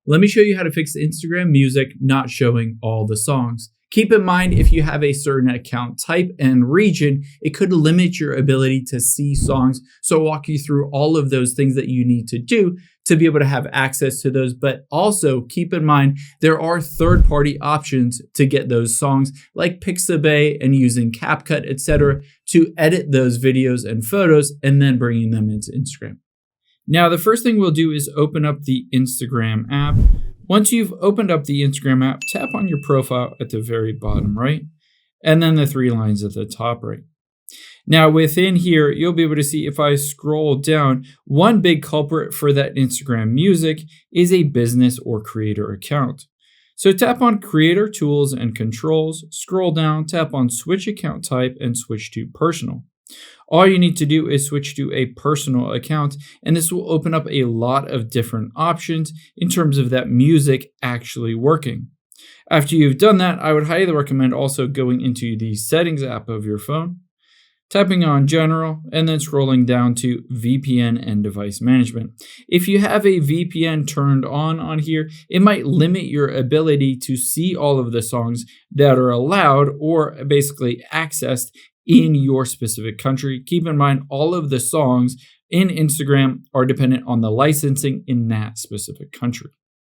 Let me show you how to fix Instagram Music not showing all the songs. Keep in mind, if you have a certain account type and region, it could limit your ability to see songs. So I'll walk you through all of those things that you need to do to be able to have access to those. But also keep in mind, there are third-party options to get those songs like Pixabay and using CapCut, etc., to edit those videos and photos and then bringing them into Instagram. Now, the first thing we'll do is open up the Instagram app. Once you've opened up the Instagram app, tap on your profile at the very bottom right, and then the three lines at the top right. Now within here, you'll be able to see if I scroll down, one big culprit for that Instagram Music is a business or creator account. So tap on Creator Tools and Controls, scroll down, tap on Switch Account Type, and switch to Personal. All you need to do is switch to a personal account, and this will open up a lot of different options in terms of that music actually working. After you've done that, I would highly recommend also going into the Settings app of your phone, tapping on General, and then scrolling down to VPN and Device Management. If you have a VPN turned on here, it might limit your ability to see all of the songs that are allowed or basically accessed in your specific country. Keep in mind, all of the songs in Instagram are dependent on the licensing in that specific country.